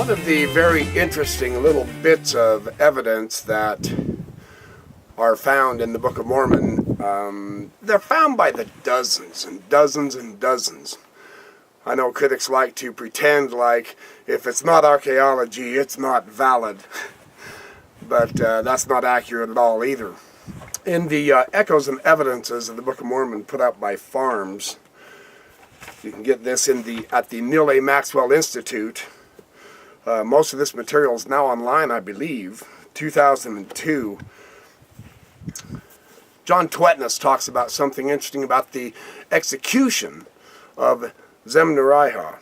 One of the very interesting little bits of evidence that are found in the Book of Mormon, they're found by the dozens and dozens and dozens. I know critics like to pretend like if it's not archaeology, it's not valid. But that's not accurate at all either. In the Echoes and Evidences of the Book of Mormon put out by Farms, you can get this at the Neil A. Maxwell Institute. Most of this material is now online, I believe. 2002. John Twetnus talks about something interesting about the execution of Zemnariah.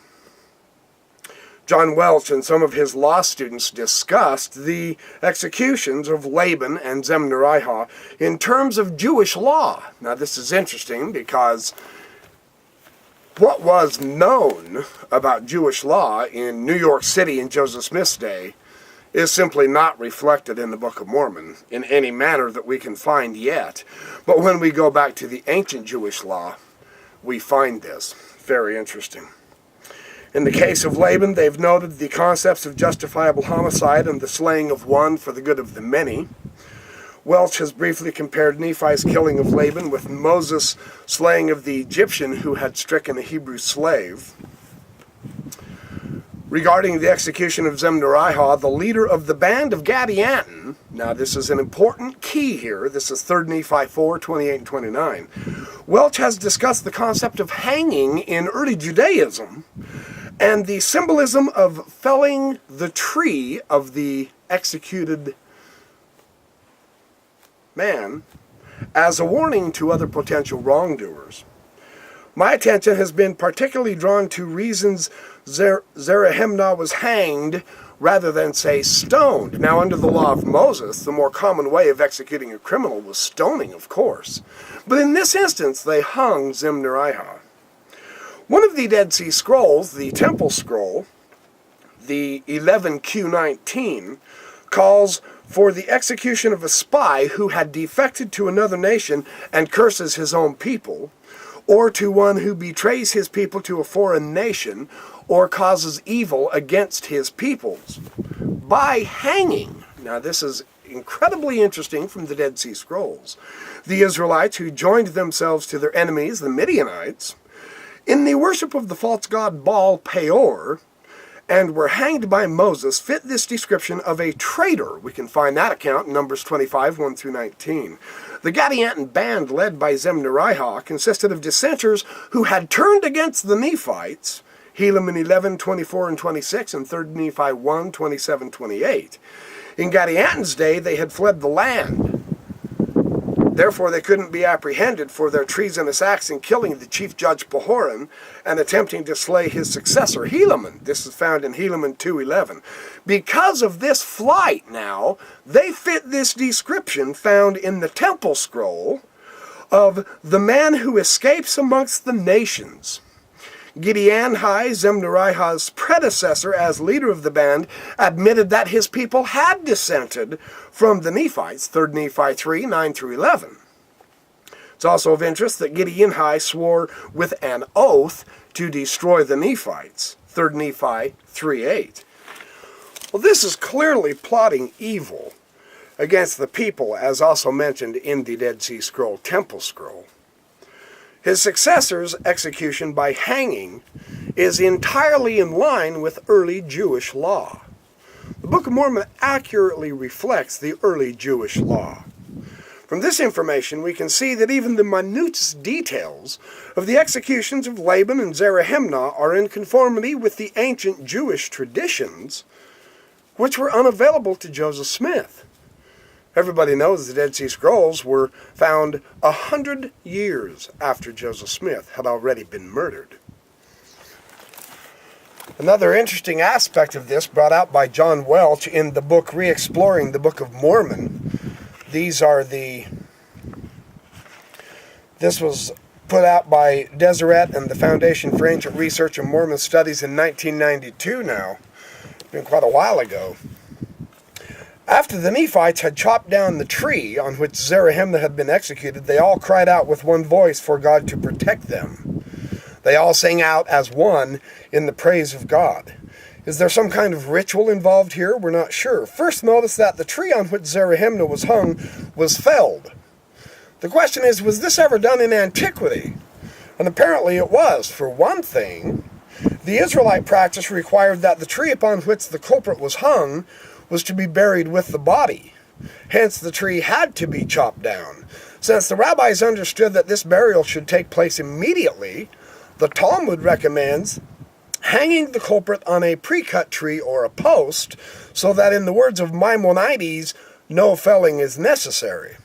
John Welch and some of his law students discussed the executions of Laban and Zemnariah in terms of Jewish law. Now this is interesting because what was known about Jewish law in New York City in Joseph Smith's day is simply not reflected in the Book of Mormon in any manner that we can find yet. But when we go back to the ancient Jewish law, we find this. Very interesting. In the case of Laban, they've noted the concepts of justifiable homicide and the slaying of one for the good of the many. Welch has briefly compared Nephi's killing of Laban with Moses' slaying of the Egyptian who had stricken a Hebrew slave. Regarding the execution of Zemnariah, the leader of the band of Gadianton, now this is an important key here, this is 3 Nephi 4, 28 and 29. Welch has discussed the concept of hanging in early Judaism and the symbolism of felling the tree of the executed man as a warning to other potential wrongdoers. My attention has been particularly drawn to reasons Zarahemnah was hanged rather than, say, stoned. Now, under the law of Moses, the more common way of executing a criminal was stoning, of course. But in this instance, they hung Zemnariah. One of the Dead Sea Scrolls, the Temple Scroll, the 11Q19, calls for the execution of a spy who had defected to another nation and curses his own people, or to one who betrays his people to a foreign nation, or causes evil against his peoples, by hanging. Now this is incredibly interesting from the Dead Sea Scrolls. The Israelites who joined themselves to their enemies, the Midianites, in the worship of the false god Baal Peor, and were hanged by Moses, fit this description of a traitor. We can find that account in Numbers 25, 1 through 19. The Gadianton band led by Zemnariah consisted of dissenters who had turned against the Nephites, Helaman 11, 24 and 26, and 3 Nephi 1, 27, 28. In Gadianton's day, they had fled the land. Therefore, they couldn't be apprehended for their treasonous acts in killing the chief judge Pahoran and attempting to slay his successor, Helaman. This is found in Helaman 2:11. Because of this flight now, they fit this description found in the Temple Scroll of the man who escapes amongst the nations. Giddianhi, Zemnariah's predecessor as leader of the band, admitted that his people had dissented from the Nephites, 3 Nephi 3, 9 through 11. It's also of interest that Giddianhi swore with an oath to destroy the Nephites, 3 Nephi 3, 8. Well, this is clearly plotting evil against the people, as also mentioned in the Dead Sea Scroll, Temple Scroll. His successor's execution by hanging is entirely in line with early Jewish law. The Book of Mormon accurately reflects the early Jewish law. From this information, we can see that even the minutest details of the executions of Laban and Zarahemnah are in conformity with the ancient Jewish traditions, which were unavailable to Joseph Smith. Everybody knows the Dead Sea Scrolls were found 100 years after Joseph Smith had already been murdered. Another interesting aspect of this brought out by John Welch in the book Re-Exploring the Book of Mormon. This was put out by Deseret and the Foundation for Ancient Research and Mormon Studies in 1992 now. It's been quite a while ago. After the Nephites had chopped down the tree on which Zarahemnah had been executed, they all cried out with one voice for God to protect them. They all sang out as one in the praise of God. Is there some kind of ritual involved here? We're not sure. First, notice that the tree on which Zarahemnah was hung was felled. The question is, was this ever done in antiquity? And apparently it was. For one thing, the Israelite practice required that the tree upon which the culprit was hung was to be buried with the body. Hence, the tree had to be chopped down. Since the rabbis understood that this burial should take place immediately, the Talmud recommends hanging the culprit on a pre-cut tree or a post, so that in the words of Maimonides, no felling is necessary.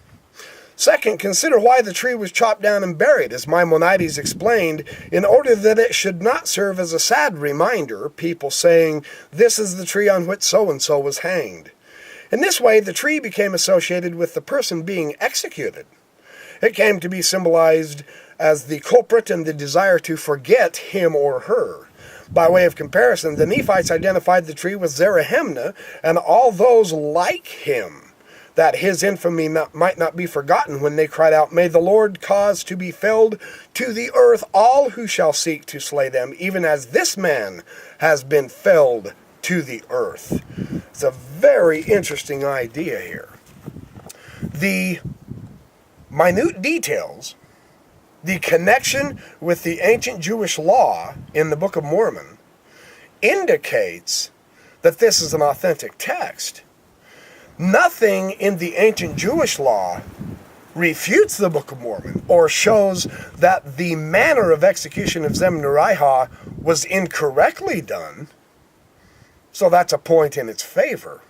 Second, consider why the tree was chopped down and buried, as Maimonides explained, in order that it should not serve as a sad reminder, people saying, this is the tree on which so-and-so was hanged. In this way, the tree became associated with the person being executed. It came to be symbolized as the culprit and the desire to forget him or her. By way of comparison, the Nephites identified the tree with Zarahemnah and all those like him, that his infamy might not be forgotten when they cried out, may the Lord cause to be felled to the earth all who shall seek to slay them, even as this man has been felled to the earth. It's a very interesting idea here. The minute details, the connection with the ancient Jewish law in the Book of Mormon indicates that this is an authentic text. Nothing in the ancient Jewish law refutes the Book of Mormon or shows that the manner of execution of Zemnariah was incorrectly done. So that's a point in its favor.